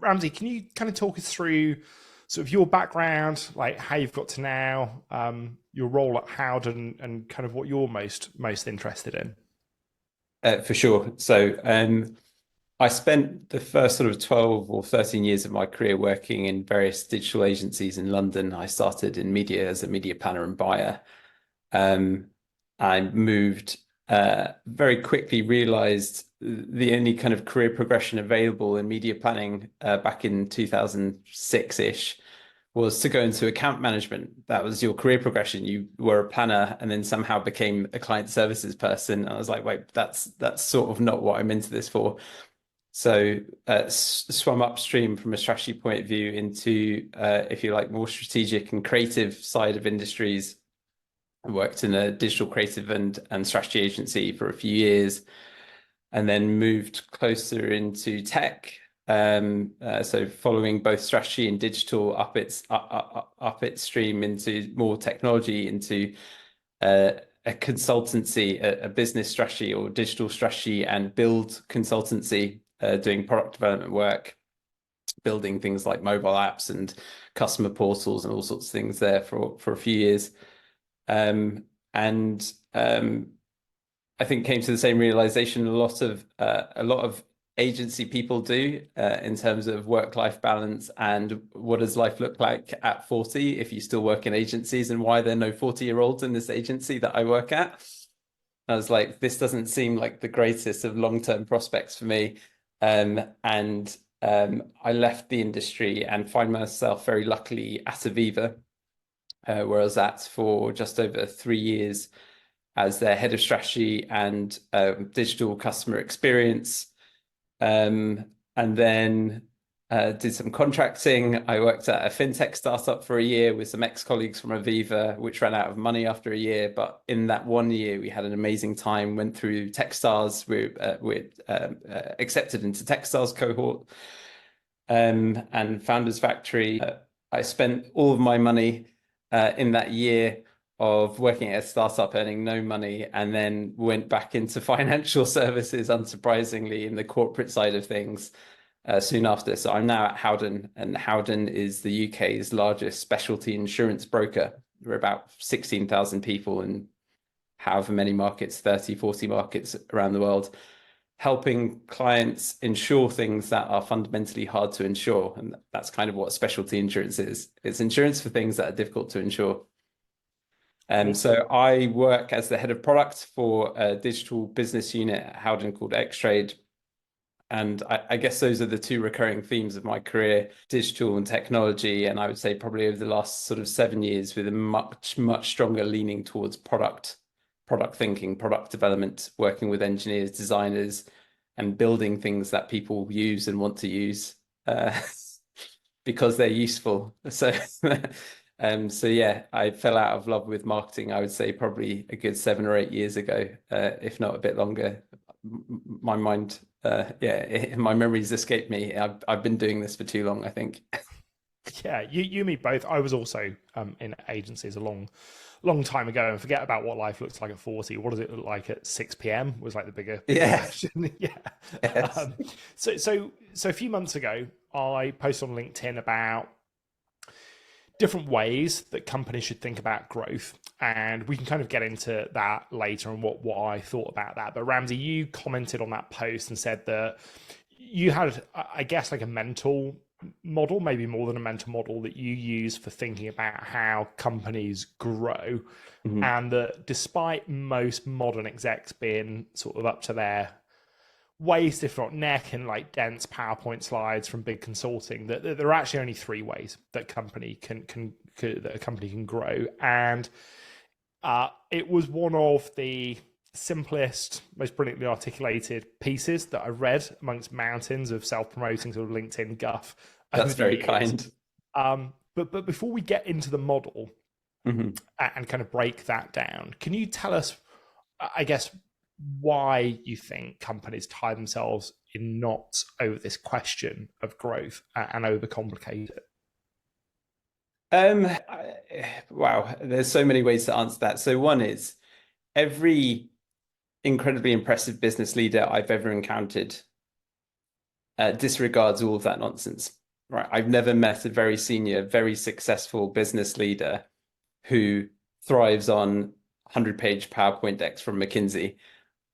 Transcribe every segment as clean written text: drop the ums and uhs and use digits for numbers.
Ramzi, can you kind of talk us through sort of your background, like how you've got to now, your role at Howden, and kind of what you're most interested in? For sure. I spent the first sort of 12 or 13 years of my career working in various digital agencies in London. I started in media as a media planner and buyer. Um, I moved very quickly, realized the only kind of career progression available in media planning back in 2006-ish was to go into account management. That was your career progression. You were a planner and then somehow became a client services person. I was like, wait, that's sort of not what I'm into this for. So swum upstream from a strategy point of view into, if you like, more strategic and creative side of industries. I worked in a digital creative and strategy agency for a few years, and then moved closer into tech. So following both strategy and digital up its stream into more technology, into a consultancy, a business strategy or digital strategy and build consultancy, doing product development work, building things like mobile apps and customer portals and all sorts of things there for a few years. And I think came to the same realization a lot of agency people do in terms of work-life balance and what does life look like at 40 if you still work in agencies, and why there are no 40-year-olds in this agency that I work at. I was like, this doesn't seem like the greatest of long-term prospects for me. I left the industry and find myself very luckily at Aviva, where I was at for just over 3 years as their head of strategy and digital customer experience. And then did some contracting. I worked at a fintech startup for a year with some ex-colleagues from Aviva, which ran out of money after a year. But in that 1 year, we had an amazing time, went through Techstars, we're accepted into Techstars cohort and Founders Factory. I spent all of my money in that year of working at a startup, earning no money, and then went back into financial services, unsurprisingly, in the corporate side of things soon after. So I'm now at Howden, and Howden is the UK's largest specialty insurance broker. We're about 16,000 people in however many markets, 30, 40 markets around the world, helping clients insure things that are fundamentally hard to insure. And that's kind of what specialty insurance is. It's insurance for things that are difficult to insure. So I work as the head of product for a digital business unit at Howden called Xtrade. And I guess those are the two recurring themes of my career, digital and technology. And I would say probably over the last sort of 7 years with a much, much stronger leaning towards product thinking, product development, working with engineers, designers, and building things that people use and want to use because they're useful. So yeah, I fell out of love with marketing, I would say probably a good 7 or 8 years ago, if not a bit longer. My mind, my memories escape me. I've been doing this for too long, I think. Yeah, you and me both. I was also in agencies a long time ago, and forget about what life looks like at 40. What does it look like at 6 p.m. was like the bigger question. Yeah. Yes. So a few months ago, I posted on LinkedIn about different ways that companies should think about growth, and we can kind of get into that later and what I thought about that. But Ramzi, you commented on that post and said that you had, I guess, like a mental model, maybe more than a mental model, that you use for thinking about how companies grow. Mm-hmm. And that despite most modern execs being sort of up to their waist, if not neck, in like dense PowerPoint slides from big consulting, that there are actually only 3 ways that a company can grow. And it was one of the simplest, most brilliantly articulated pieces that I read amongst mountains of self-promoting sort of LinkedIn guff. That's very kind. But before we get into the model and kind of break that down, can you tell us, I guess, why you think companies tie themselves in knots over this question of growth and overcomplicate it? Wow, there's so many ways to answer that. So one is, every incredibly impressive business leader I've ever encountered disregards all of that nonsense. Right? I've never met a very senior, very successful business leader who thrives on 100-page PowerPoint decks from McKinsey.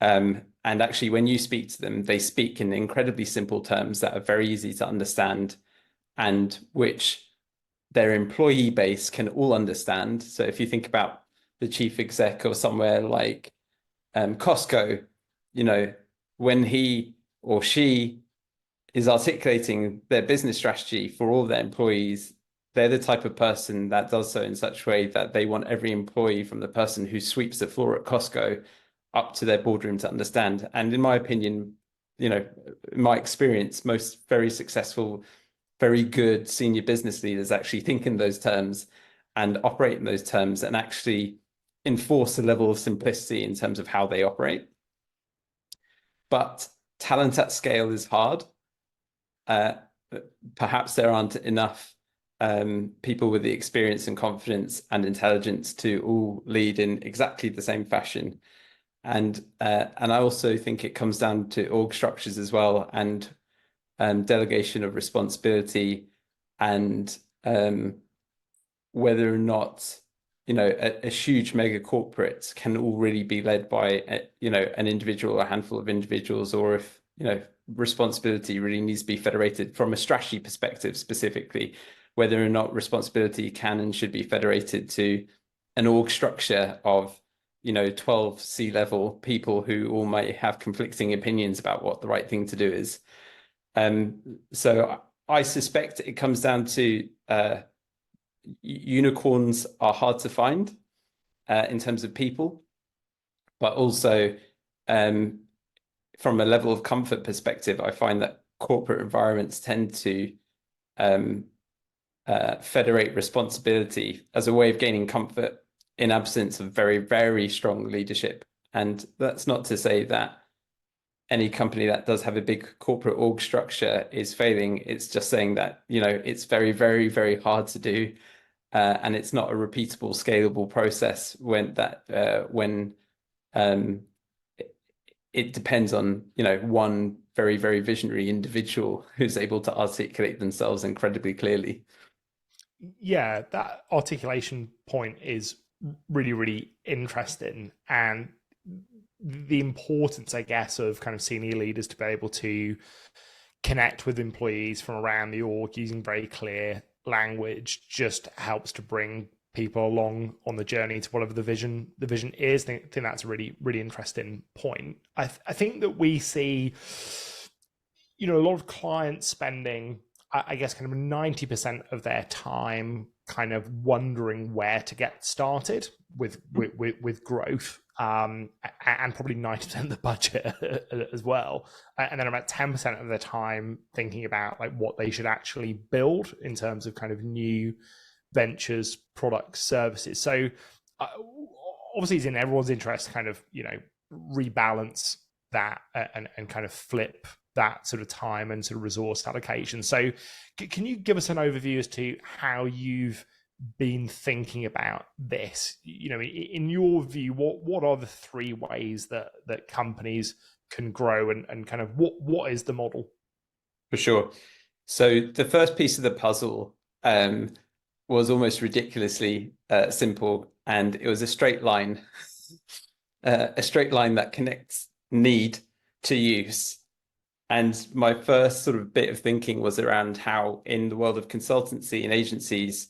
And actually, when you speak to them, they speak in incredibly simple terms that are very easy to understand and which their employee base can all understand. So if you think about the chief exec or somewhere like Costco, when he or she is articulating their business strategy for all their employees, they're the type of person that does so in such a way that they want every employee, from the person who sweeps the floor at Costco up to their boardroom, to understand. And in my opinion, in my experience, most very successful, very good senior business leaders actually think in those terms and operate in those terms and actually enforce a level of simplicity in terms of how they operate. But talent at scale is hard. Perhaps there aren't enough people with the experience and confidence and intelligence to all lead in exactly the same fashion. And I also think it comes down to org structures as well, and delegation of responsibility, and whether or not a huge mega corporate can all really be led by an individual or a handful of individuals, or if responsibility really needs to be federated from a strategy perspective, specifically whether or not responsibility can and should be federated to an org structure of 12 C-level people who all might have conflicting opinions about what the right thing to do is. So I suspect it comes down to unicorns are hard to find in terms of people, but also from a level of comfort perspective, I find that corporate environments tend to federate responsibility as a way of gaining comfort in absence of very, very strong leadership. And that's not to say that any company that does have a big corporate org structure is failing. It's just saying that, it's very, very, very hard to do. And it's not a repeatable, scalable process when it depends on, one very, very visionary individual who's able to articulate themselves incredibly clearly. Yeah, that articulation point is really, really interesting. And the importance, I guess, of kind of senior leaders to be able to connect with employees from around the org using very clear language just helps to bring people along on the journey to whatever the vision is. I think that's a really, really interesting point. I think that we see, a lot of clients spending, I guess, kind of 90% of their time kind of wondering where to get started with growth, and probably 90% of the budget as well. And then about 10% of their time thinking about like what they should actually build in terms of kind of new ventures, products, services. So obviously it's in everyone's interest to kind of, rebalance that and kind of flip that sort of time and sort of resource allocation. So can you give us an overview as to how you've been thinking about this? In your view, what are the three ways that companies can grow, and kind of what is the model? For sure. So the first piece of the puzzle was almost ridiculously simple, and it was a straight line, that connects need to use. And my first sort of bit of thinking was around how, in the world of consultancy and agencies,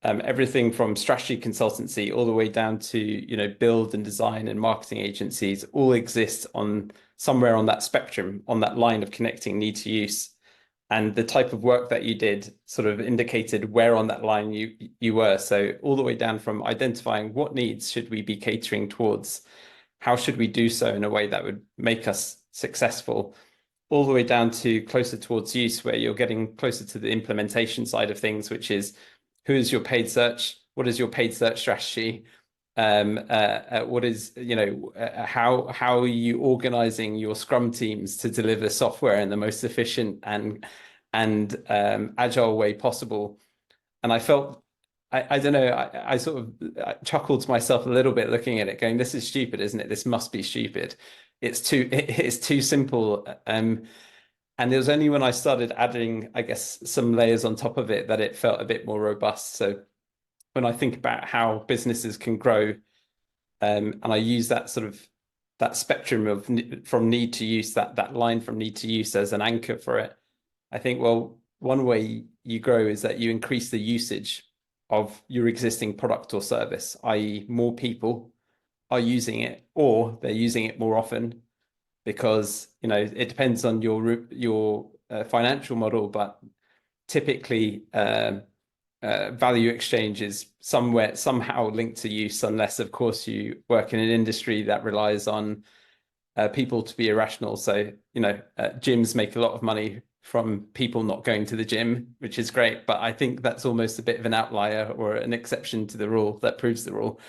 everything from strategy consultancy all the way down to build and design and marketing agencies all exist on somewhere on that spectrum, on that line of connecting need to use. And the type of work that you did sort of indicated where on that line you were. So all the way down from identifying what needs should we be catering towards, how should we do so in a way that would make us successful, all the way down to closer towards use, where you're getting closer to the implementation side of things, which is who is your paid search? What is your paid search strategy? What is, how are you organizing your Scrum teams to deliver software in the most efficient and agile way possible? And I felt, I don't know, I sort of chuckled to myself a little bit looking at it, going, this is stupid, isn't it? This must be stupid. It's too simple. And it was only when I started adding, I guess, some layers on top of it that it felt a bit more robust. So when I think about how businesses can grow, and I use that sort of that spectrum of from need to use, that line from need to use as an anchor for it, I think, well, one way you grow is that you increase the usage of your existing product or service, i.e., more people are using it, or they're using it more often, because it depends on your financial model, but typically value exchange is somehow linked to use, unless of course you work in an industry that relies on people to be irrational. So gyms make a lot of money from people not going to the gym, which is great, but I think that's almost a bit of an outlier or an exception to the rule that proves the rule.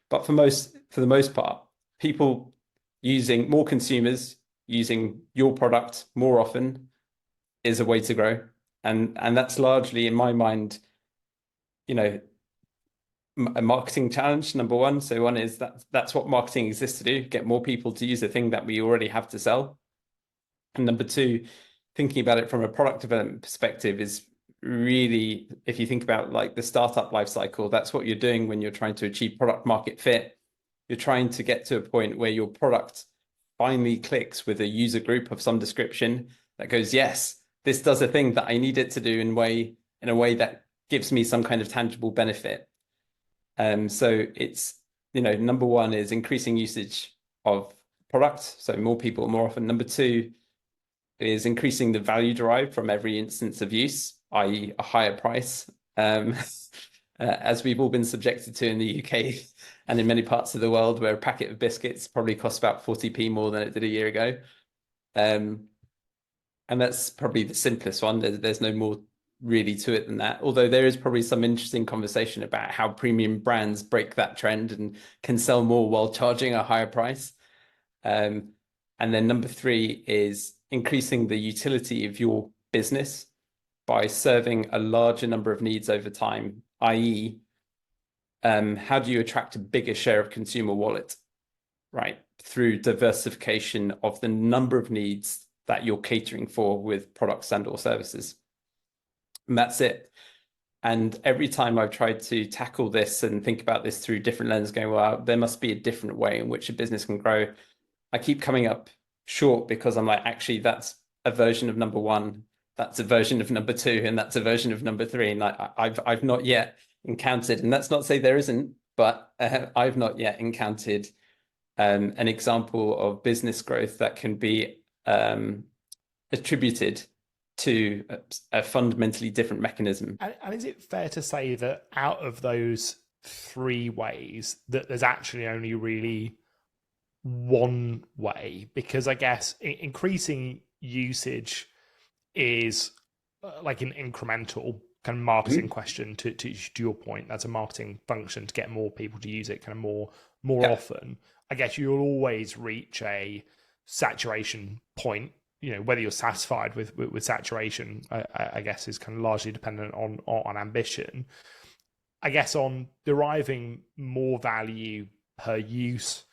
But for the most part, people using more consumers using your product more often is a way to grow. And that's largely, in my mind, a marketing challenge, number one. So one is that's what marketing exists to do, get more people to use the thing that we already have to sell. And number two, thinking about it from a product development perspective is really, if you think about like the startup life cycle, that's what you're doing when you're trying to achieve product market fit. You're trying to get to a point where your product finally clicks with a user group of some description that goes, yes, this does a thing that I need it to do in a way that gives me some kind of tangible benefit. So it's, number one is increasing usage of products, so more people more often. Number two is increasing the value derived from every instance of use, i.e. a higher price, as we've all been subjected to in the UK and in many parts of the world, where a packet of biscuits probably costs about 40p more than it did a year ago. And that's probably the simplest one. There's no more really to it than that, although there is probably some interesting conversation about how premium brands break that trend and can sell more while charging a higher price. And then number three is increasing the utility of your business by serving a larger number of needs over time, i.e., how do you attract a bigger share of consumer wallet, right? Through diversification of the number of needs that you're catering for with products and or services. And that's it. And every time I've tried to tackle this and think about this through different lenses, going, well, there must be a different way in which a business can grow, I keep coming up short, because I'm like, actually, that's a version of number one, that's a version of number two, and that's a version of number three. And I've not yet encountered, and that's not to say there isn't, but I've not yet encountered an example of business growth that can be attributed to a fundamentally different mechanism. And is it fair to say that out of those three ways, that there's actually only really one way? Because I guess increasing usage is like an incremental kind of marketing question to your point. That's a marketing function to get more people to use it kind of more often. I guess you'll always reach a saturation point. Whether you're satisfied with saturation, I guess, is kind of largely dependent on ambition. I guess on deriving more value per use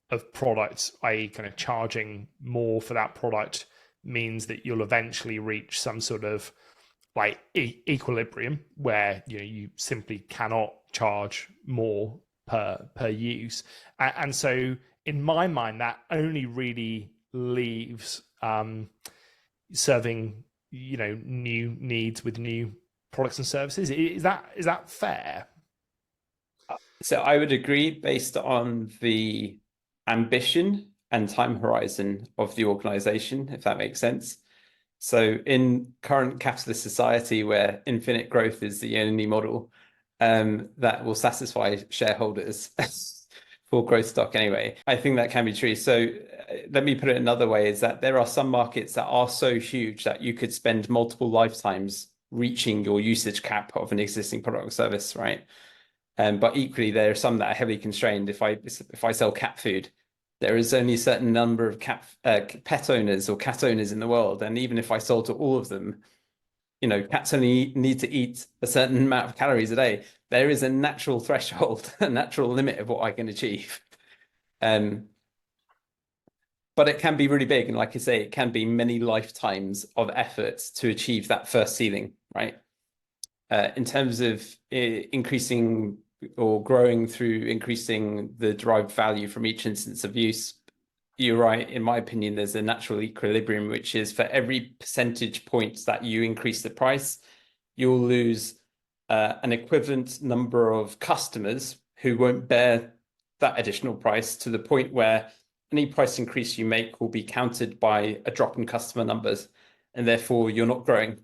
of products, i.e. kind of charging more for that product, means that you'll eventually reach some sort of like equilibrium where you simply cannot charge more per use. And so in my mind, that only really leaves serving new needs with new products and services. Is that fair? So I would agree, based on the ambition and time horizon of the organization, if that makes sense. So in current capitalist society, where infinite growth is the only model that will satisfy shareholders for growth stock anyway, I think that can be true. So let me put it another way, is that there are some markets that are so huge that you could spend multiple lifetimes reaching your usage cap of an existing product or service, right? But equally, there are some that are heavily constrained. If I sell cat food, there is only a certain number of pet owners or cat owners in the world. And even if I sold to all of them, cats only need to eat a certain amount of calories a day. There is a natural threshold, a natural limit of what I can achieve. But but it can be really big. And like I say, it can be many lifetimes of effort to achieve that first ceiling, right? In terms of increasing or growing through increasing the derived value from each instance of use, you're right. In my opinion, there's a natural equilibrium, which is for every percentage point that you increase the price, you'll lose an equivalent number of customers who won't bear that additional price, to the point where any price increase you make will be countered by a drop in customer numbers, and therefore you're not growing.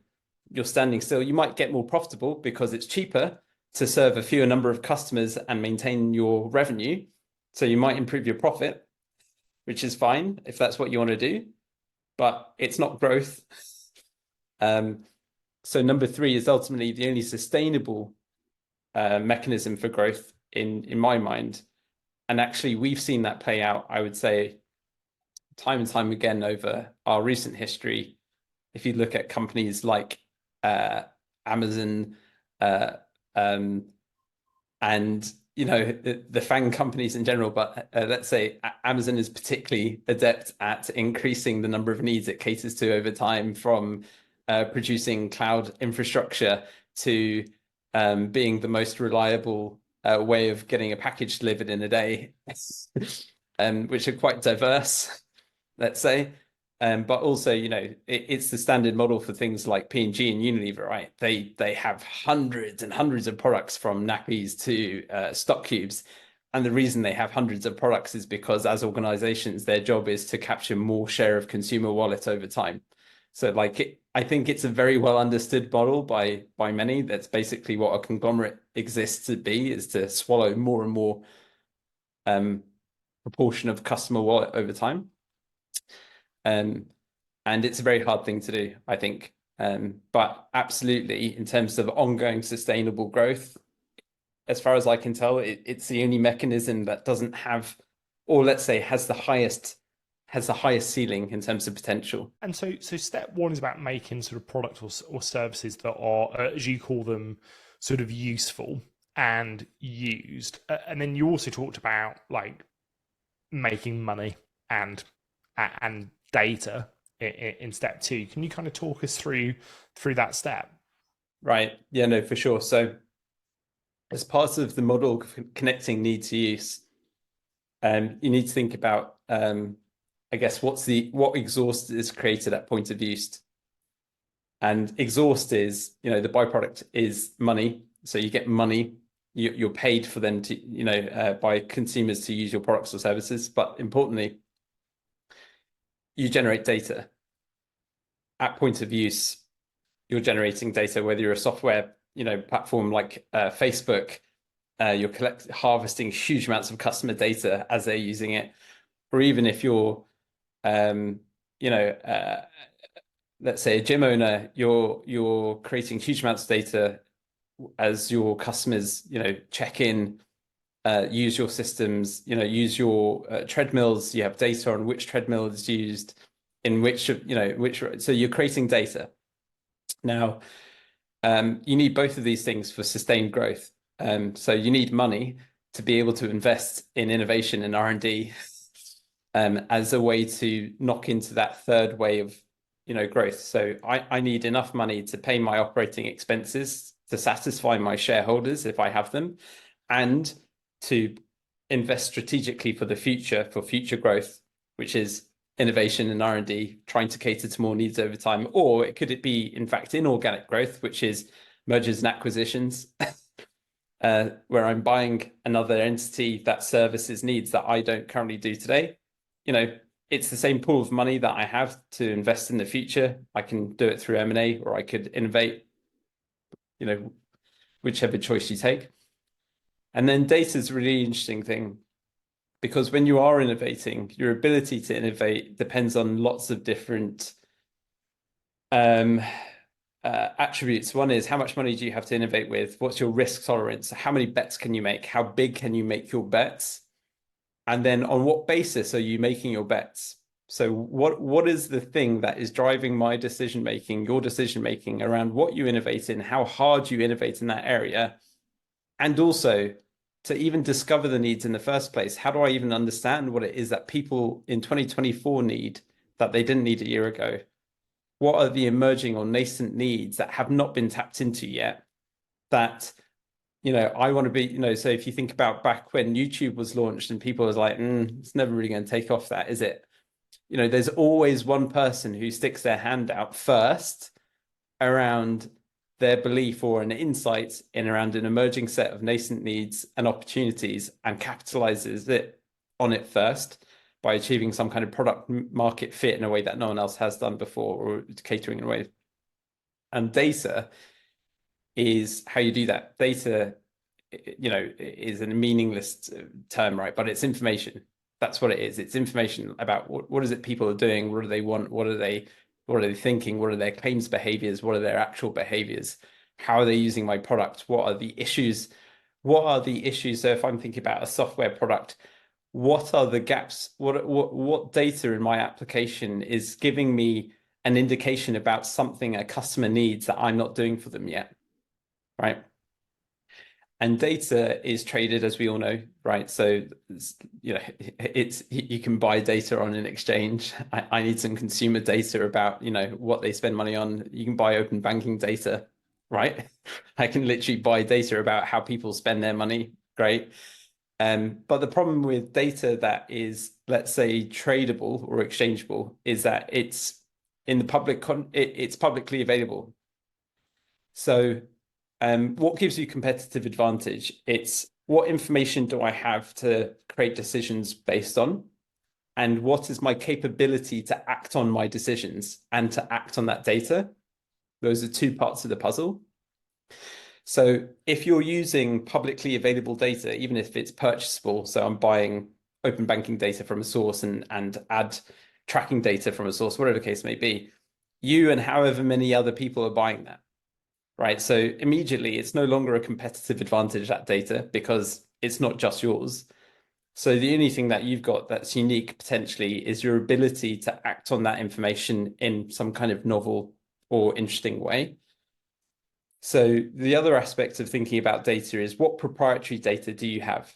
You're standing still. You might get more profitable because it's cheaper to serve a fewer number of customers and maintain your revenue. So you might improve your profit, which is fine if that's what you want to do, but it's not growth. So number 3 is ultimately the only sustainable mechanism for growth in my mind. And actually, we've seen that play out, I would say, time and time again over our recent history. If you look at companies like Amazon, and the FANG companies in general, but let's say Amazon is particularly adept at increasing the number of needs it caters to over time, from producing cloud infrastructure to being the most reliable way of getting a package delivered in a day, which are quite diverse, let's say. But also, it's the standard model for things like P&G and Unilever, right? They have hundreds and hundreds of products, from nappies to stock cubes. And the reason they have hundreds of products is because, as organizations, their job is to capture more share of consumer wallet over time. So I think it's a very well understood model by many. That's basically what a conglomerate exists to be, is to swallow more and more proportion of customer wallet over time. And it's a very hard thing to do, I think. But absolutely, in terms of ongoing sustainable growth, as far as I can tell, it's the only mechanism that doesn't have, or let's say has the highest ceiling in terms of potential. And so step 1 is about making sort of products or services that are, as you call them, sort of useful and used. And then you also talked about making money and data in step 2. Can you kind of talk us through that step? Right. Yeah, no, for sure. So as part of the model of connecting need to use, you need to think about, I guess, what exhaust is created at point of use. And exhaust is, the byproduct is money. So you get money, you're paid for them to, by consumers to use your products or services. But importantly, you generate data. At point of use, you're generating data, whether you're a software, platform like Facebook, you're harvesting huge amounts of customer data as they're using it. Or even if you're, let's say a gym owner, you're creating huge amounts of data as your customers, check in, use your systems, use your treadmills. You have data on which treadmill is used in which, so you're creating data. Now, you need both of these things for sustained growth. So you need money to be able to invest in innovation and R&D as a way to knock into that third way of, growth. So I need enough money to pay my operating expenses, to satisfy my shareholders if I have them, and to invest strategically for the future, for future growth, which is innovation and R&D, trying to cater to more needs over time. Or could it be, in fact, inorganic growth, which is mergers and acquisitions, where I'm buying another entity that services needs that I don't currently do today. It's the same pool of money that I have to invest in the future. I can do it through M&A, or I could innovate, whichever choice you take. And then data is a really interesting thing, because when you are innovating, your ability to innovate depends on lots of different attributes. One is, how much money do you have to innovate with? What's your risk tolerance? How many bets can you make? How big can you make your bets? And then on what basis are you making your bets? So what is the thing that is driving my decision-making, your decision-making around what you innovate in, how hard you innovate in that area? And also, to even discover the needs in the first place? How do I even understand what it is that people in 2024 need that they didn't need a year ago? What are the emerging or nascent needs that have not been tapped into yet that, I want to be, so if you think about back when YouTube was launched and people was like, it's never really going to take off, that, is it? There's always one person who sticks their hand out first around their belief or an insight in around an emerging set of nascent needs and opportunities and capitalizes on it first by achieving some kind of product market fit in a way that no one else has done before, or catering in a way. And data is how you do that. Data, is a meaningless term, right? But it's information. That's what it is. It's information about what is it people are doing, what do they want, what are they thinking, what are their claims behaviors, what are their actual behaviors, how are they using my product, what are the issues? So if I'm thinking about a software product, what are the gaps? What data in my application is giving me an indication about something a customer needs that I'm not doing for them yet, right? And data is traded, as we all know, right? So, you can buy data on an exchange. I need some consumer data about, what they spend money on. You can buy open banking data, right? I can literally buy data about how people spend their money. Great. But the problem with data that is, let's say, tradable or exchangeable is that it's in the public, it's publicly available. So what gives you competitive advantage? It's what information do I have to create decisions based on? And what is my capability to act on my decisions and to act on that data? Those are two parts of the puzzle. So if you're using publicly available data, even if it's purchasable, so I'm buying open banking data from a source and ad tracking data from a source, whatever the case may be, you and however many other people are buying that, right? So immediately it's no longer a competitive advantage, that data, because it's not just yours. So the only thing that you've got that's unique potentially is your ability to act on that information in some kind of novel or interesting way. So the other aspect of thinking about data is what proprietary data do you have?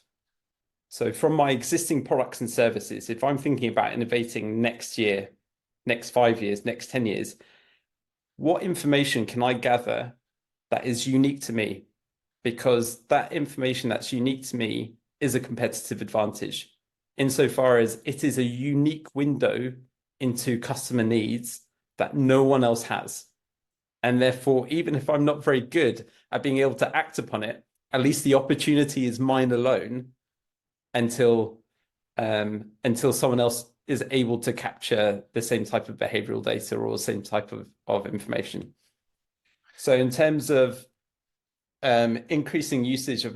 So from my existing products and services, if I'm thinking about innovating next year, next 5 years, next 10 years, what information can I gather that is unique to me? Because that information that's unique to me is a competitive advantage insofar as it is a unique window into customer needs that no one else has. And therefore, even if I'm not very good at being able to act upon it, at least the opportunity is mine alone until someone else is able to capture the same type of behavioral data or the same type of information. So in terms of increasing usage of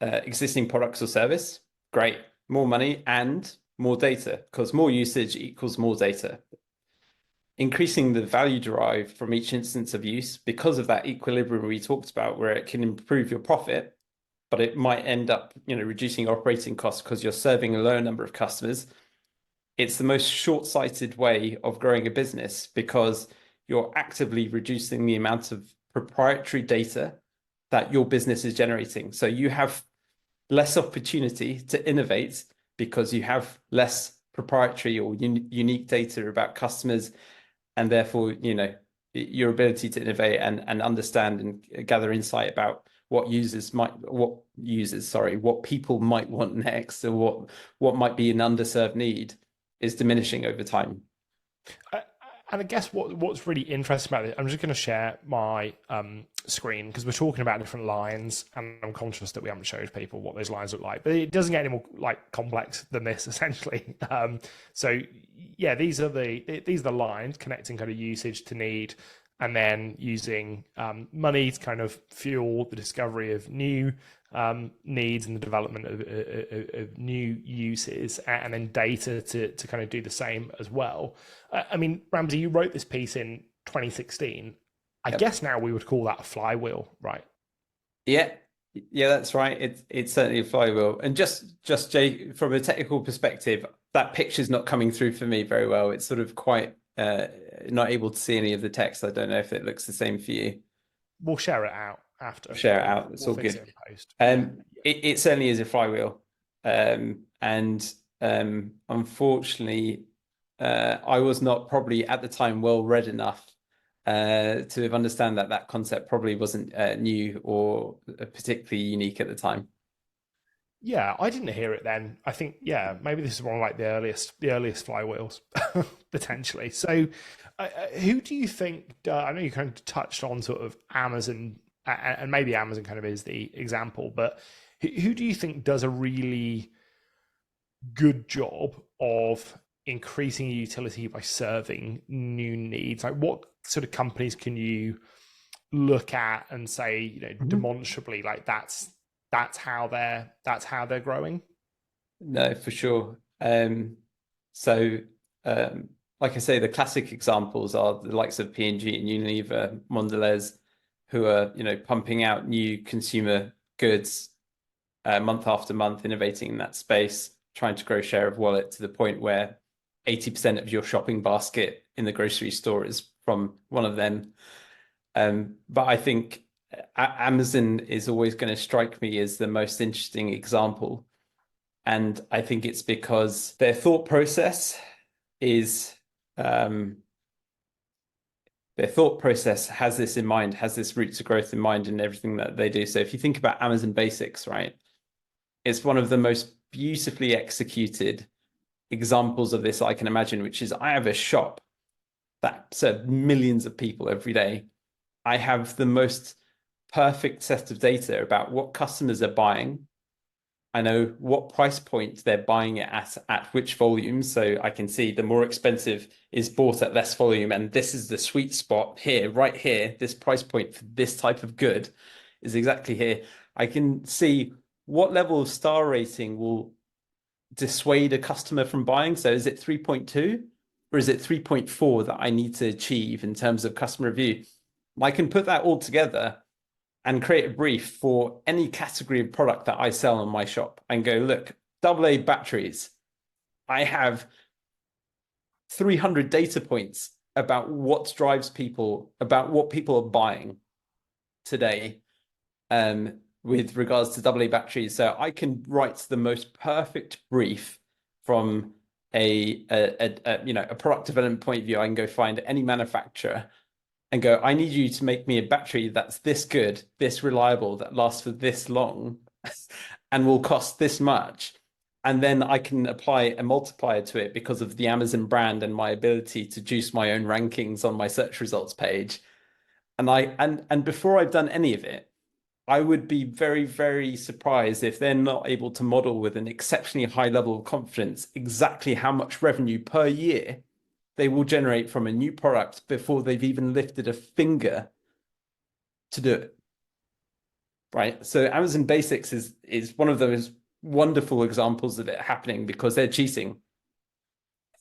existing products or service, great, more money and more data, because more usage equals more data. Increasing the value derived from each instance of use because of that equilibrium we talked about, where it can improve your profit, but it might end up, reducing operating costs because you're serving a lower number of customers. It's the most short-sighted way of growing a business because you're actively reducing the amount of proprietary data that your business is generating. So you have less opportunity to innovate because you have less proprietary or unique data about customers, and therefore, your ability to innovate and understand and gather insight about what people might want next, or what might be an underserved need is diminishing over time. And I guess what's really interesting about it, I'm just going to share my screen because we're talking about different lines, and I'm conscious that we haven't showed people what those lines look like, but it doesn't get any more complex than this essentially. So yeah, these are the lines connecting kind of usage to need, and then using money to kind of fuel the discovery of new needs and the development of new uses, and then data to kind of do the same as well. I mean, Ramzi, you wrote this piece in 2016. I guess now we would call that a flywheel, right? Yeah, that's right. It's certainly a flywheel. And just Jay, from a technical perspective, that picture's not coming through for me very well. It's sort of quite not able to see any of the text. I don't know if it looks the same for you. We'll share it out. after. share it out. It's We'll all fix good. it in post. It certainly is a flywheel. And unfortunately, I was not probably at the time well read enough to understand that concept probably wasn't new or particularly unique at the time. Yeah, I didn't hear it then. I think, yeah, maybe this is one of like the earliest flywheels potentially. So, who do you think? I know you kind of touched on sort of Amazon, and maybe Amazon kind of is the example, but who do you think does a really good job of increasing utility by serving new needs? Like, what sort of companies can you look at and say, demonstrably, like that's how they're growing? No, for sure. So, like I say, the classic examples are the likes of P&G and Unilever, Mondelez, who are, pumping out new consumer goods month after month, innovating in that space, trying to grow share of wallet to the point where 80% of your shopping basket in the grocery store is from one of them. But I think Amazon is always going to strike me as the most interesting example. And I think it's because their thought process is their thought process has this in mind, has this route to growth in mind in everything that they do. So if you think about Amazon Basics, right, it's one of the most beautifully executed examples of this I can imagine, which is I have a shop that serves millions of people every day. I have the most perfect set of data about what customers are buying. I know what price point they're buying it at which volume. So I can see the more expensive is bought at less volume. And this is the sweet spot here, right here. This price point for this type of good is exactly here. I can see what level of star rating will dissuade a customer from buying. So is it 3.2 or is it 3.4 that I need to achieve in terms of customer review? I can put that all together and create a brief for any category of product that I sell on my shop and go, look, AA batteries. I have 300 data points about what drives people, about what people are buying today with regards to AA batteries. So I can write the most perfect brief from a product development point of view. I can go find any manufacturer and go, I need you to make me a battery that's this good, this reliable, that lasts for this long, and will cost this much. And then I can apply a multiplier to it because of the Amazon brand and my ability to juice my own rankings on my search results page. And before I've done any of it, I would be very, very surprised if they're not able to model with an exceptionally high level of confidence exactly how much revenue per year they will generate from a new product before they've even lifted a finger to do it. Right. So Amazon Basics is one of those wonderful examples of it happening because they're cheating.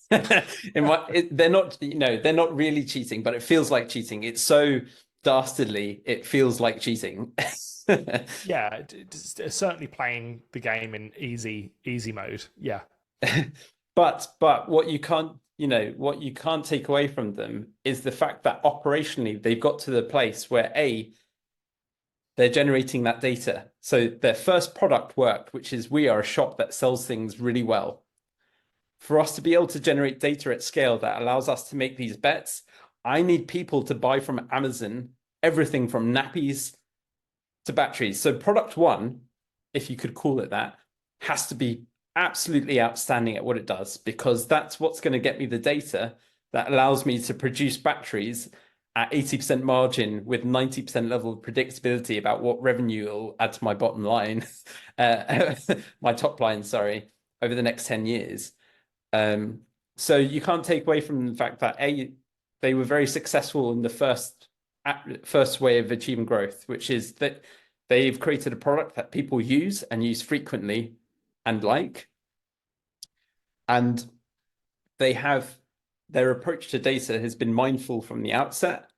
They're not, they're not really cheating, but it feels like cheating. It's so dastardly, it feels like cheating. Yeah, it's certainly playing the game in easy mode. Yeah. But what you can't take away from them is the fact that operationally they've got to the place where they're generating that data. So their first product worked, which is we are a shop that sells things really well. For us to be able to generate data at scale that allows us to make these bets, I need people to buy from Amazon everything from nappies to batteries. So product one, if you could call it that, has to be absolutely outstanding at what it does, because that's what's going to get me the data that allows me to produce batteries at 80% margin with 90% level of predictability about what revenue will add to my bottom line, my top line, sorry, over the next 10 years. So you can't take away from the fact that they were very successful in the first way of achieving growth, which is that they've created a product that people use and use frequently and like, and their approach to data has been mindful from the outset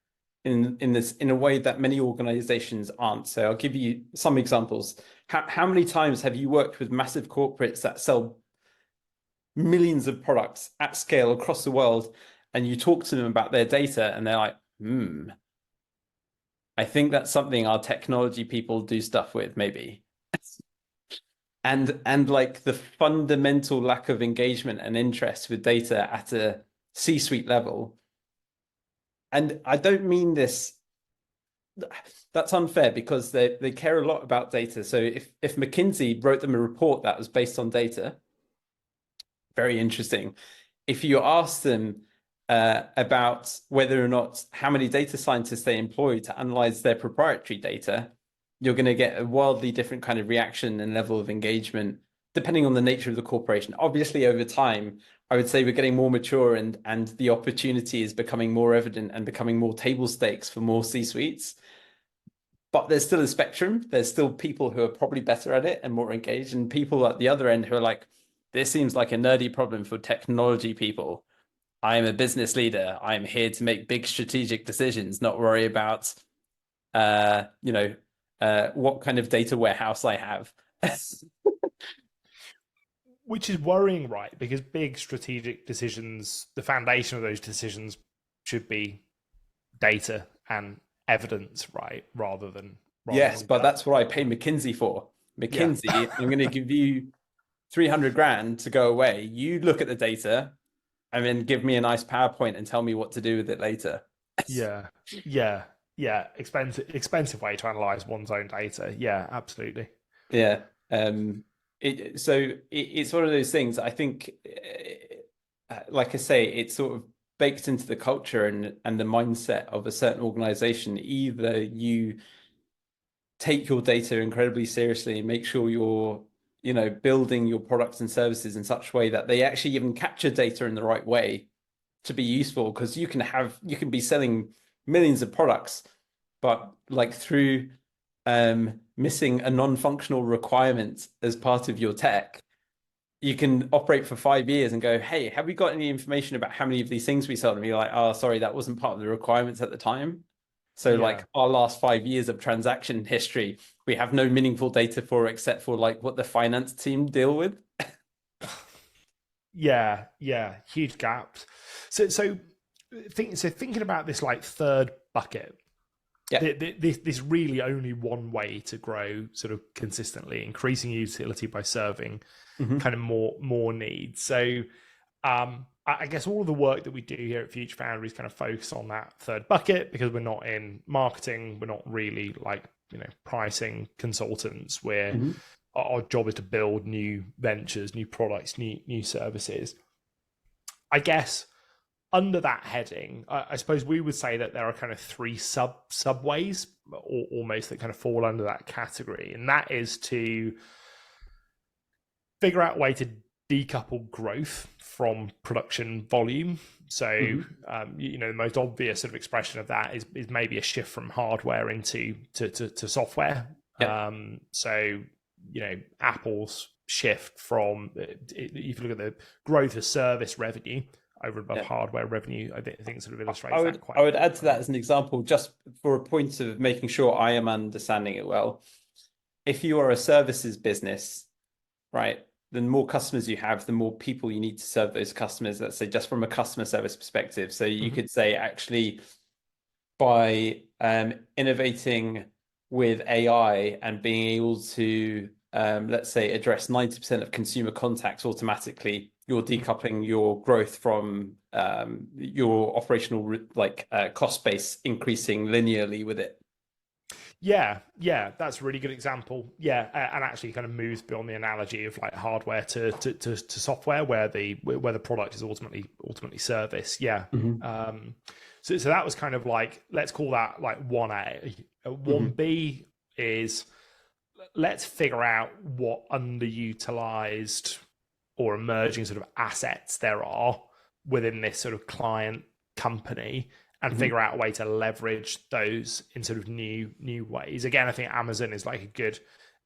in a way that many organizations aren't. So I'll give you some examples. How many times have you worked with massive corporates that sell millions of products at scale across the world, and you talk to them about their data and they're like, I think that's something our technology people do stuff with, maybe. And like the fundamental lack of engagement and interest with data at a C-suite level. And I don't mean this, that's unfair because they care a lot about data. So if McKinsey wrote them a report that was based on data, very interesting. If you ask them about whether or not how many data scientists they employ to analyze their proprietary data, you're going to get a wildly different kind of reaction and level of engagement, depending on the nature of the corporation. Obviously, over time, I would say we're getting more mature and the opportunity is becoming more evident and becoming more table stakes for more C-suites. But there's still a spectrum. There's still people who are probably better at it and more engaged, and people at the other end who are like, this seems like a nerdy problem for technology people. I am a business leader. I'm here to make big strategic decisions, not worry about, what kind of data warehouse I have. Which is worrying, right? Because big strategic decisions, the foundation of those decisions should be data and evidence, right? Yes, but gut. that's what I pay McKinsey for. Yeah. McKinsey, I'm going to give you 300 grand to go away. You look at the data and then give me a nice PowerPoint and tell me what to do with it later. Yeah. Yeah. Yeah. Expensive way to analyze one's own data. Yeah, absolutely. Yeah. It's one of those things. I think, like I say, it's sort of baked into the culture and the mindset of a certain organization. Either you take your data incredibly seriously and make sure you're, building your products and services in such a way that they actually even capture data in the right way to be useful, because you can be selling millions of products, but like through missing a non-functional requirement as part of your tech, you can operate for 5 years and go, hey, have we got any information about how many of these things we sold? And you're like, oh, sorry, that wasn't part of the requirements at the time. So Yeah. like our last 5 years of transaction history, we have no meaningful data for except for like what the finance team deal with. Yeah. Yeah. Huge gaps. So thinking about this like third bucket, Yeah. this really only one way to grow sort of consistently, increasing utility by serving Mm-hmm. kind of more needs. So I guess all of the work that we do here at Future Foundry is kind of focus on that third bucket, because we're not in marketing, we're not really like pricing consultants. We're Mm-hmm. Our job is to build new ventures, new products, new services. I guess under that heading, I suppose we would say that there are kind of three subways, or almost, that kind of fall under that category, and that is to figure out a way to decouple growth from production volume. So, Mm-hmm. the most obvious sort of expression of that is maybe a shift from hardware into to software. Yeah. So, Apple's shift from, if you look at the growth of service revenue over and above Yeah. hardware revenue, I think sort of illustrates I that would quite. I would add to that as an example, just for a point of making sure I am understanding it well. If you are a services business, right, the more customers you have, the more people you need to serve those customers. Let's say just from a customer service perspective. So you Mhm. could say actually by innovating with AI and being able to let's say address 90% of consumer contacts automatically, you're decoupling your growth from your operational cost base increasing linearly with it. Yeah, that's a really good example. Yeah, and actually kind of moves beyond the analogy of like hardware to software, where the product is ultimately service. Yeah. Mm-hmm. So that was kind of like, let's call that like 1A. Mm-hmm. 1B is, let's figure out what underutilized or emerging sort of assets there are within this sort of client company, and Mm-hmm. figure out a way to leverage those in sort of new ways. Again, I think Amazon is like a good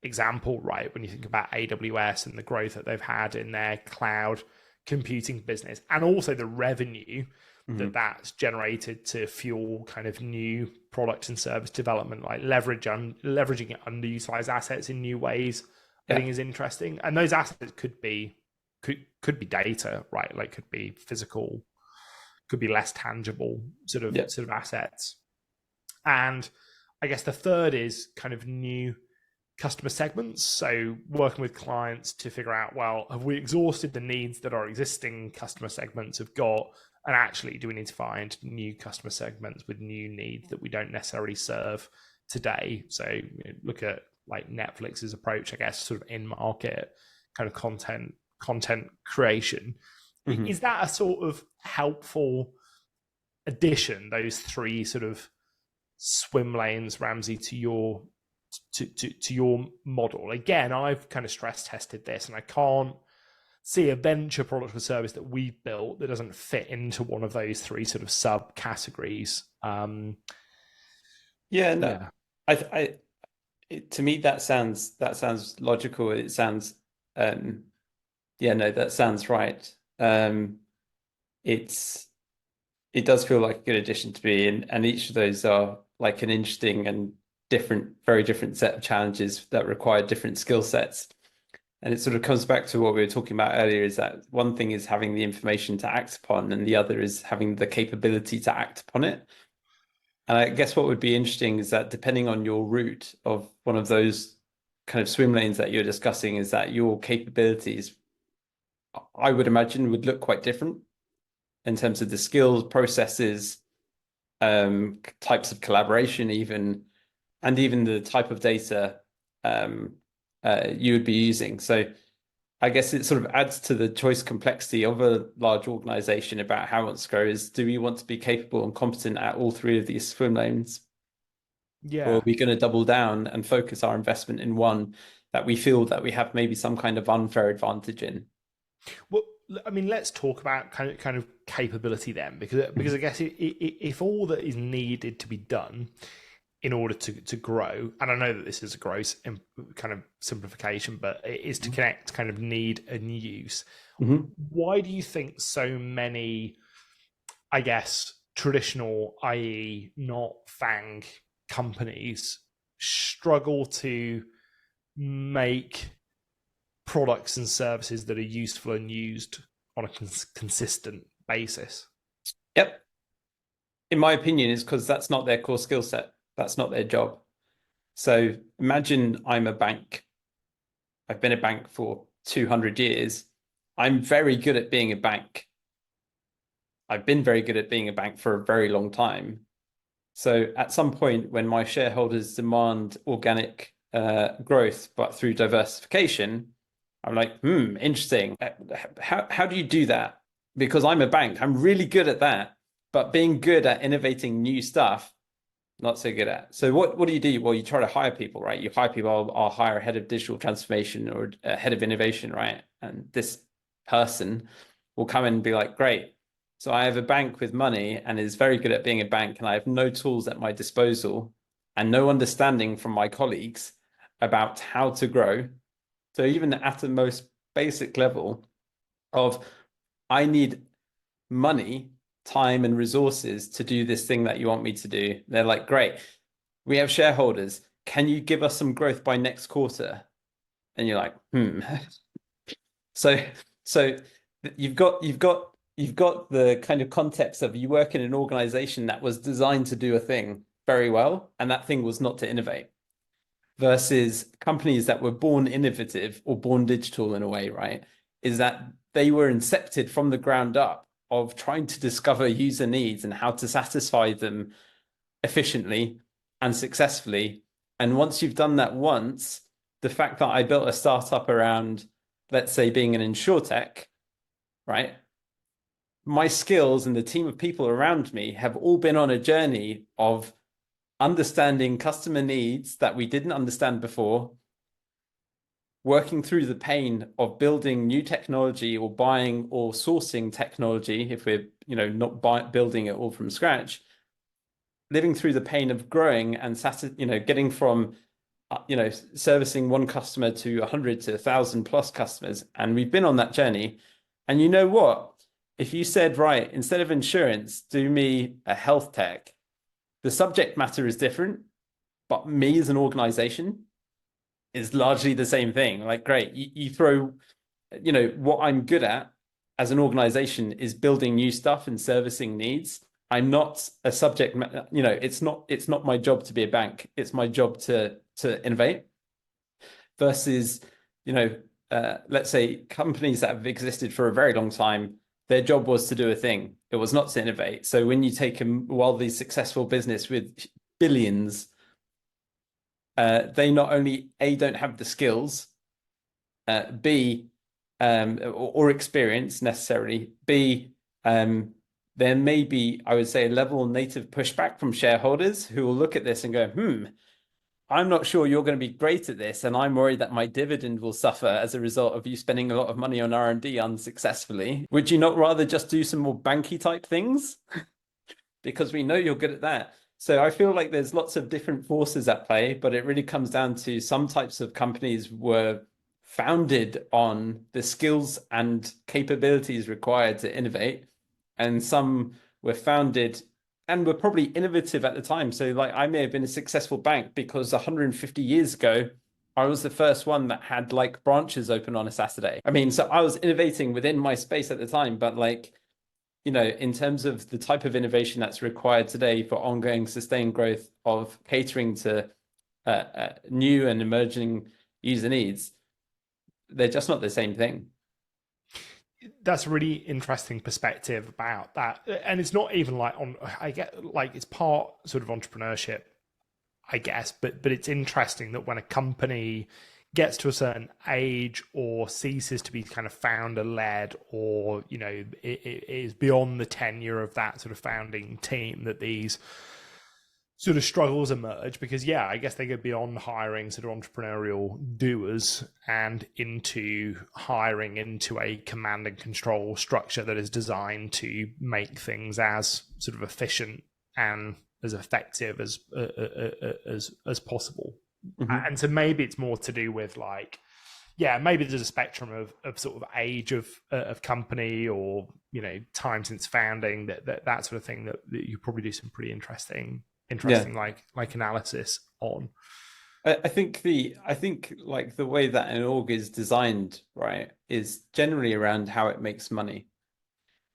example, right? When you think about AWS and the growth that they've had in their cloud computing business, and also the revenue Mm-hmm. that's generated to fuel kind of new product and service development, like leveraging underutilized assets in new ways, I Yeah. think is interesting. And those assets could be data, right? Like could be physical, could be less tangible sort Yeah. of assets. And I guess the third is kind of new customer segments. So working with clients to figure out, well, have we exhausted the needs that our existing customer segments have got? And actually, do we need to find new customer segments with new needs that we don't necessarily serve today? So look at like Netflix's approach, I guess, sort of in market kind of content creation. Mm-hmm. Is that a sort of helpful addition, those three sort of swim lanes, Ramsey, to your model? Again, I've kind of stress tested this, and I can't see a venture product or service that we've built that doesn't fit into one of those three sort of subcategories. To me that sounds logical. It sounds that sounds right. It does feel like a good addition to be in, and each of those are like an interesting and very different set of challenges that require different skill sets. And it sort of comes back to what we were talking about earlier, is that one thing is having the information to act upon, and the other is having the capability to act upon it. And I guess what would be interesting is that depending on your route of one of those kind of swim lanes that you're discussing, is that your capabilities, I would imagine, would look quite different in terms of the skills, processes, types of collaboration, even the type of data you would be using. So I guess it sort of adds to the choice complexity of a large organization about how it wants to grow. Is, do we want to be capable and competent at all three of these swim lanes? Yeah. Or are we going to double down and focus our investment in one that we feel that we have maybe some kind of unfair advantage in? Well, I mean, let's talk about kind of capability then, because I guess if all that is needed to be done in order to grow, and I know that this is a gross kind of simplification, but it is to connect kind of need and use. Mm-hmm. Why do you think so many, I guess, traditional, i.e. not FANG companies, struggle to make products and services that are useful and used on a consistent basis? Yep. In my opinion, is because that's not their core skill set. That's not their job. So imagine I'm a bank. I've been a bank for 200 years. I'm very good at being a bank. I've been very good at being a bank for a very long time. So at some point when my shareholders demand organic growth, but through diversification, I'm like, interesting. How do you do that? Because I'm a bank. I'm really good at that. But being good at innovating new stuff, not so good at. So what do you do? Well, you try to hire people, right? You hire people. I'll hire a head of digital transformation or a head of innovation, right? And this person will come in and be like, great. So I have a bank with money and is very good at being a bank, and I have no tools at my disposal and no understanding from my colleagues about how to grow. So even at the most basic level of, I need money, time and resources to do this thing that you want me to do. They're like, great, we have shareholders. Can you give us some growth by next quarter? And you're like, So you've got the kind of context of, you work in an organization that was designed to do a thing very well, and that thing was not to innovate, versus companies that were born innovative or born digital in a way, right? Is that they were incepted from the ground up of trying to discover user needs and how to satisfy them efficiently and successfully. And once you've done that once, the fact that I built a startup around, let's say, being an insurtech, right? My skills and the team of people around me have all been on a journey of understanding customer needs that we didn't understand before, working through the pain of building new technology or buying or sourcing technology, if we're not building it all from scratch, living through the pain of growing and getting from servicing one customer to 100 to 1,000 plus customers. And we've been on that journey. And you know what? If you said, right, instead of insurance, do me a health tech, the subject matter is different, but me as an organization is largely the same thing. Like, great, you throw, what I'm good at as an organization is building new stuff and servicing needs. I'm not a subject, it's not my job to be a bank. It's my job to innovate versus, let's say companies that have existed for a very long time, their job was to do a thing. It was not to innovate. So when you take a wildly successful business with billions, they not only A, don't have the skills, B, or experience necessarily, B, there may be, I would say, a level of native pushback from shareholders who will look at this and go, I'm not sure you're going to be great at this, and I'm worried that my dividend will suffer as a result of you spending a lot of money on R&D unsuccessfully. Would you not rather just do some more banky type things? Because we know you're good at that. So I feel like there's lots of different forces at play, but it really comes down to some types of companies were founded on the skills and capabilities required to innovate, and some were founded and were probably innovative at the time. So like I may have been a successful bank because 150 years ago, I was the first one that had like branches open on a Saturday. I mean, so I was innovating within my space at the time, but like, in terms of the type of innovation that's required today for ongoing sustained growth of catering to new and emerging user needs, they're just not the same thing. That's a really interesting perspective about that. And it's not even like I get like it's part sort of entrepreneurship, I guess, but it's interesting that when a company gets to a certain age or ceases to be kind of founder led, or it is beyond the tenure of that sort of founding team, that these sort of struggles emerge, because I guess they go beyond hiring sort of entrepreneurial doers and into hiring into a command and control structure that is designed to make things as sort of efficient and as effective as possible. And so maybe it's more to do with like, maybe there's a spectrum of sort of age of company, or time since founding, that sort of thing that you probably do some pretty interesting like analysis on. I think like the way that an org is designed, right, is generally around how it makes money.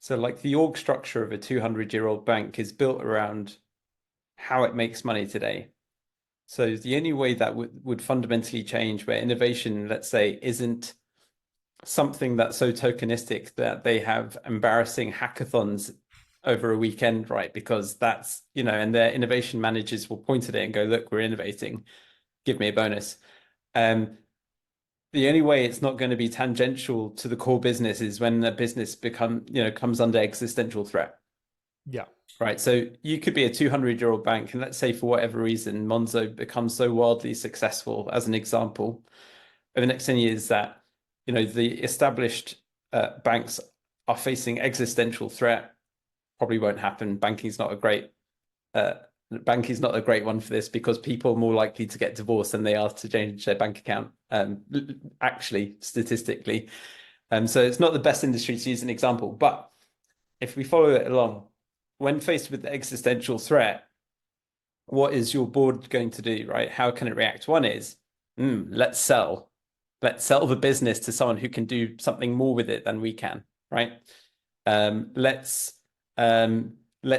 So like the org structure of a 200-year-old bank is built around how it makes money today. So the only way that would fundamentally change, where innovation, let's say, isn't something that's so tokenistic that they have embarrassing hackathons over a weekend, right? Because that's, and their innovation managers will point at it and go, look, we're innovating, give me a bonus. The only way it's not going to be tangential to the core business is when the business comes under existential threat. Yeah. Right. So you could be a 200-year-old bank, and let's say for whatever reason, Monzo becomes so wildly successful, as an example, over the next 10 years that, the established banks are facing existential threat. Probably won't happen. Banking's not a great one for this, because people are more likely to get divorced than they are to change their bank account, actually, statistically. So it's not the best industry to use an example. But if we follow it along, when faced with the existential threat, what is your board going to do, right? How can it react? One is, let's sell the business to someone who can do something more with it than we can, right? Let's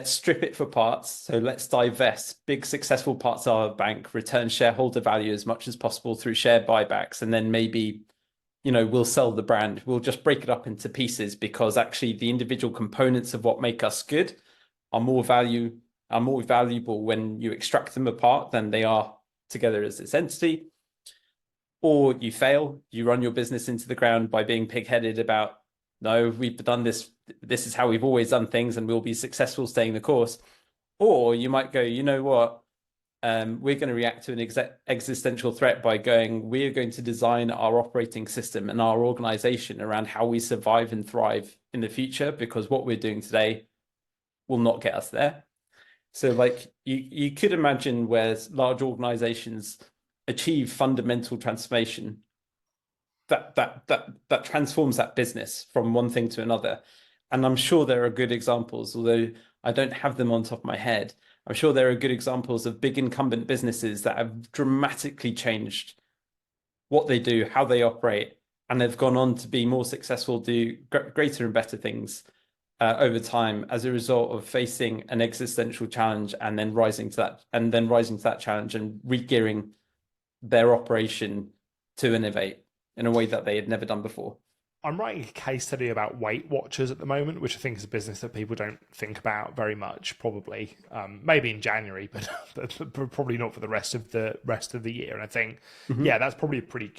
strip it for parts. So let's divest big successful parts of our bank, return shareholder value as much as possible through share buybacks, and then maybe, we'll sell the brand. We'll just break it up into pieces, because actually the individual components of what make us good are more valuable when you extract them apart than they are together as this entity. Or you fail, you run your business into the ground by being pig-headed about, no, we've done this. This is how we've always done things, and we'll be successful staying the course. Or you might go, you know what? We're going to react to an existential threat by going, we are going to design our operating system and our organization around how we survive and thrive in the future, because what we're doing today will not get us there. So like you could imagine where large organizations achieve fundamental transformation that transforms that business from one thing to another. And I'm sure there are good examples, although I don't have them on top of my head. I'm sure there are good examples of big incumbent businesses that have dramatically changed what they do, how they operate, and they've gone on to be more successful, do greater and better things over time as a result of facing an existential challenge and then rising to that challenge and re-gearing their operation to innovate in a way that they had never done before. I'm writing a case study about Weight Watchers at the moment, which I think is a business that people don't think about very much. Probably, maybe in January, but probably not for the rest of the year. And I think, yeah, that's probably a pretty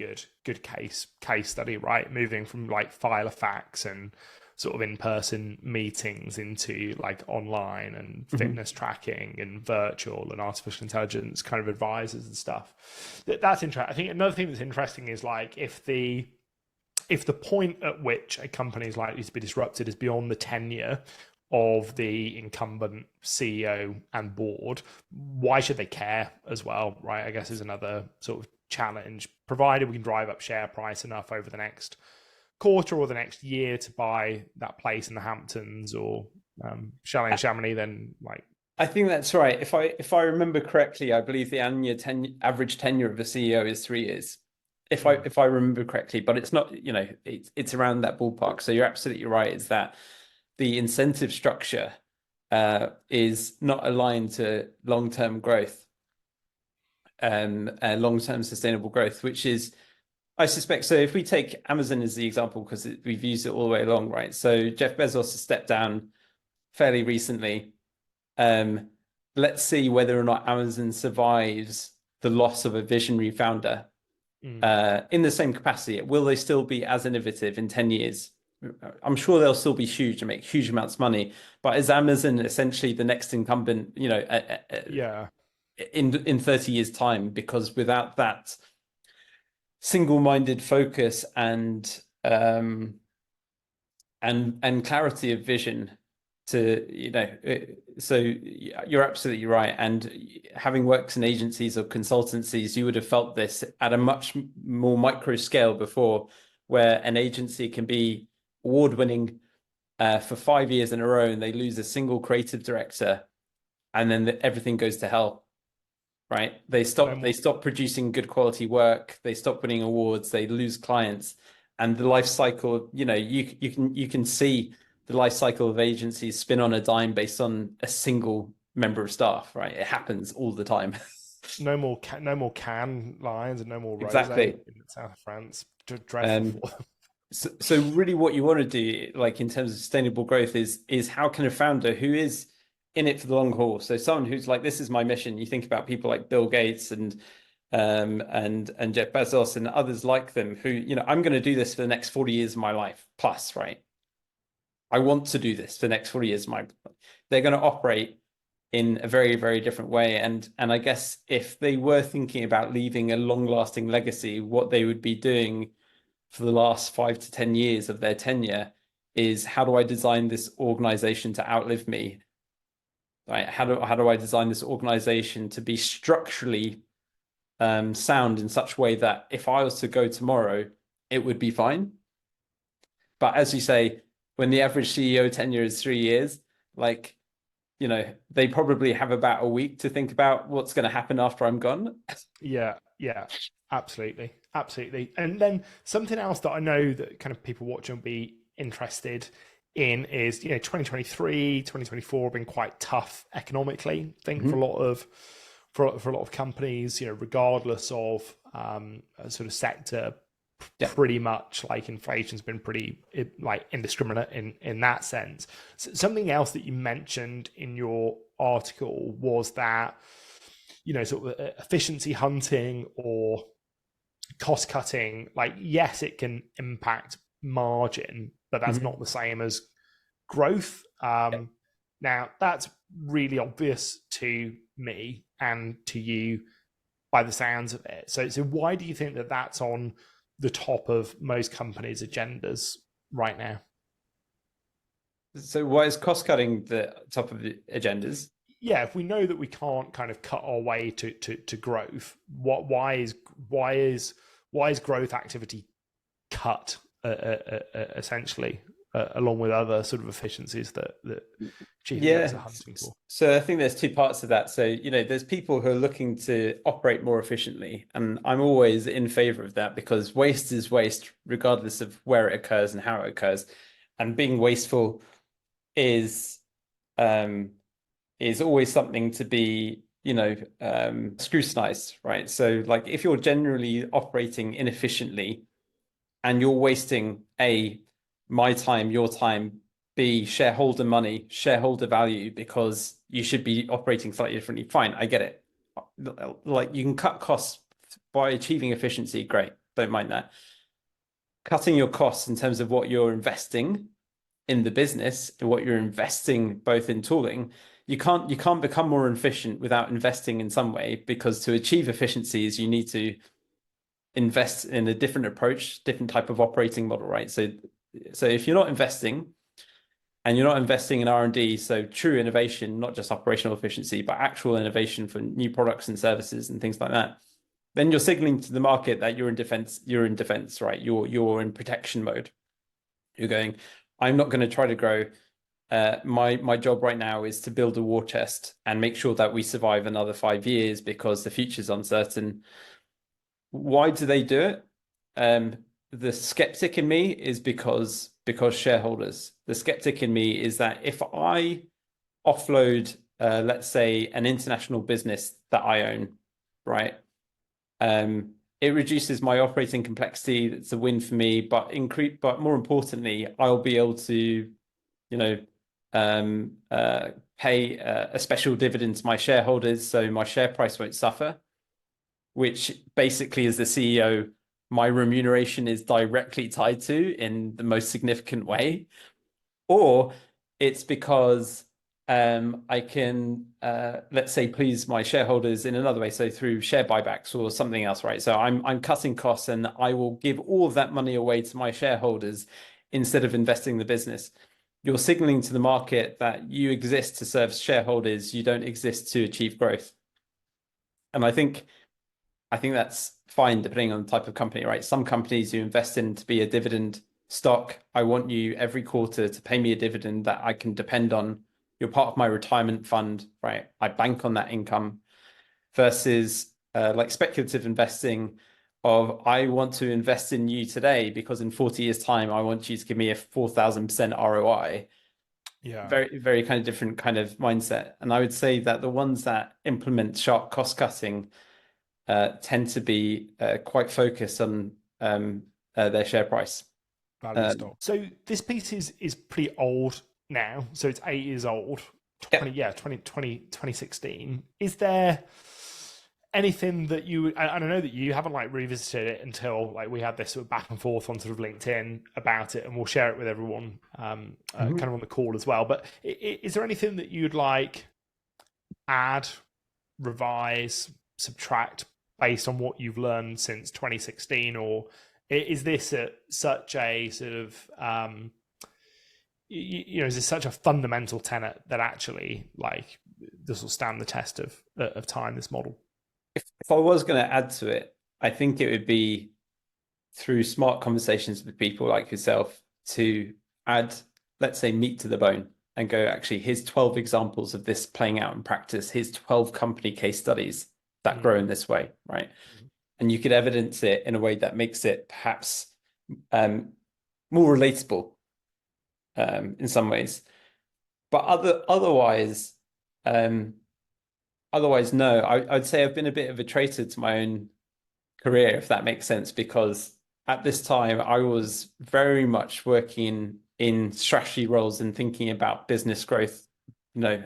good case study, right? Moving from like file of facts and sort of in-person meetings into like online and fitness tracking and virtual and artificial intelligence kind of advisors and stuff. That's interesting. I think another thing that's interesting is like if the point at which a company is likely to be disrupted is beyond the tenure of the incumbent CEO and board, why should they care as well, right? I guess is another sort of challenge, provided we can drive up share price enough over the next quarter or the next year to buy that place in the Hamptons or Chalet and Chamonix, then like... I think that's right. If I remember correctly, I believe the average tenure of a CEO is 3 years. If I remember correctly, but it's not, it's around that ballpark. So you're absolutely right. It's that the incentive structure is not aligned to long-term growth and long-term sustainable growth, which is, I suspect. So if we take Amazon as the example, because we've used it all the way along, right? So Jeff Bezos has stepped down fairly recently. Let's see whether or not Amazon survives the loss of a visionary founder. In the same capacity. Will they still be as innovative in 10 years? I'm sure they'll still be huge and make huge amounts of money. But is Amazon essentially the next incumbent, yeah, in 30 years' time? Because without that single-minded focus and clarity of vision so you're absolutely right. And having worked in agencies or consultancies, you would have felt this at a much more micro scale before, where an agency can be award-winning for 5 years in a row and they lose a single creative director and then everything goes to hell, right? They stop producing good quality work, they stop winning awards, they lose clients, and the life cycle, you can see the life cycle of agencies spin on a dime based on a single member of staff, right? It happens all the time. No more Cannes Lions and no more Exactly. Rosé in the south of France. Dreadful. So really what you want to do, like in terms of sustainable growth, is how can a founder who is in it for the long haul, so someone who's like, this is my mission. You think about people like Bill Gates and Jeff Bezos and others like them who, I'm going to do this for the next 40 years of my life plus, right? I want to do this for the next 40 years. They're going to operate in a very, very different way. And I guess if they were thinking about leaving a long-lasting legacy, what they would be doing for the last 5 to 10 years of their tenure is, how do I design this organization to outlive me? Right? How do I design this organization to be structurally sound in such a way that if I was to go tomorrow, it would be fine? But as you say, when the average CEO tenure is 3 years, they probably have about a week to think about what's going to happen after I'm gone. Yeah, absolutely. And then something else that I know that kind of people watching will be interested in is, 2023, 2024 have been quite tough economically, I think, for a lot of companies, regardless of a sort of sector. Yeah. Pretty much like inflation's been pretty like indiscriminate in that sense. So something else that you mentioned in your article was that, sort of efficiency hunting or cost cutting, like, yes, it can impact margin, but that's not the same as growth. Now that's really obvious to me and to you by the sounds of it. So why do you think that that's on the top of most companies' agendas right now? So why is cost cutting the top of the agendas? Yeah, if we know that we can't kind of cut our way to growth, why is growth activity cut essentially, along with other sort of efficiencies that chief execs are hunting for? So I think there's two parts of that. So, there's people who are looking to operate more efficiently, and I'm always in favor of that, because waste is waste regardless of where it occurs and how it occurs. And being wasteful is always something to be, scrutinized, right? So like if you're generally operating inefficiently and you're wasting A, my time, your time, B, shareholder money, shareholder value, because you should be operating slightly differently. Fine, I get it. Like you can cut costs by achieving efficiency, great. Don't mind that. Cutting your costs in terms of what you're investing in the business and what you're investing both in tooling, you can't become more efficient without investing in some way, because to achieve efficiencies, you need to invest in a different approach, different type of operating model, right? So if you're not investing and you're not investing in R&D, so true innovation, not just operational efficiency, but actual innovation for new products and services and things like that, then you're signaling to the market that you're in defense, right? You're in protection mode. You're going, I'm not going to try to grow. My job right now is to build a war chest and make sure that we survive another 5 years because the future's uncertain. Why do they do it? The skeptic in me is because shareholders. The skeptic in me is that if I offload, let's say, an international business that I own, right? It reduces my operating complexity. It's a win for me, but more importantly, I'll be able to, pay a special dividend to my shareholders, so my share price won't suffer. Which basically, as the CEO, my remuneration is directly tied to in the most significant way, or it's because I can, let's say, please my shareholders in another way, so through share buybacks or something else, right? So I'm cutting costs and I will give all of that money away to my shareholders instead of investing in the business. You're signaling to the market that you exist to serve shareholders, you don't exist to achieve growth. And I think that's fine depending on the type of company, right? Some companies you invest in to be a dividend stock. I want you every quarter to pay me a dividend that I can depend on. You're part of my retirement fund, right? I bank on that income. Versus like speculative investing of I want to invest in you today because in 40 years time, I want you to give me a 4,000% ROI. Yeah. Very, very kind of different kind of mindset. And I would say that the ones that implement sharp cost cutting tend to be quite focused on their share price. Value stock. So this piece is pretty old now. So it's 8 years old. 2016. Is there anything that you, and I know that you haven't like revisited it until like we had this sort of back and forth on sort of LinkedIn about it, and we'll share it with everyone kind of on the call as well. But is there anything that you'd like add, revise, subtract based on what you've learned since 2016, or is this such a sort of is this such a fundamental tenet that actually like this will stand the test of time, this model? If I was going to add to it, I think it would be through smart conversations with people like yourself to add, let's say, meat to the bone and go, actually, here's 12 examples of this playing out in practice. Here's 12 company case studies that grow in this way, right? And you could evidence it in a way that makes it perhaps more relatable in some ways. But otherwise, no. I'd say I've been a bit of a traitor to my own career, if that makes sense, because at this time I was very much working in strategy roles and thinking about business growth.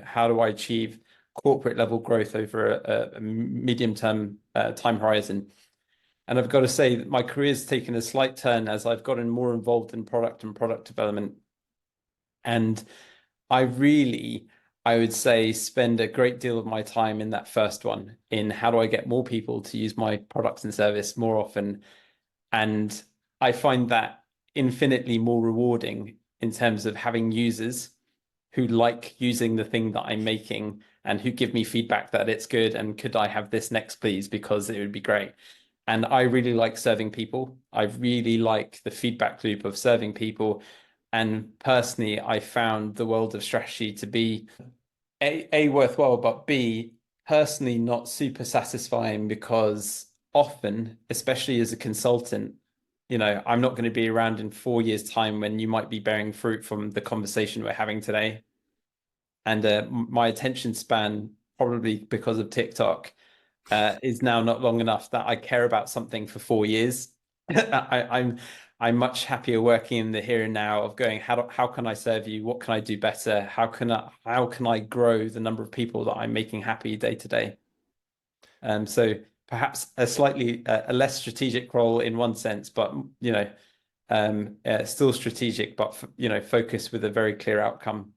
How do I achieve corporate level growth over a medium term time horizon? And I've got to say that my career's taken a slight turn as I've gotten more involved in product and product development. And I would say, spend a great deal of my time in that first one in how do I get more people to use my products and service more often. And I find that infinitely more rewarding in terms of having users who like using the thing that I'm making and who give me feedback that it's good and could I have this next, please, because it would be great. And I really like serving people. I really like the feedback loop of serving people. And personally, I found the world of strategy to be A, worthwhile, but B, personally not super satisfying, because often, especially as a consultant, you know, I'm not going to be around in 4 years' time when you might be bearing fruit from the conversation we're having today. And my attention span, probably because of TikTok, is now not long enough that I care about something for 4 years. I'm much happier working in the here and now of going, how can I serve you? What can I do better? How can I grow the number of people that I'm making happy day to day? So perhaps a slightly a less strategic role in one sense, but you know, still strategic, but you know, focused with a very clear outcome.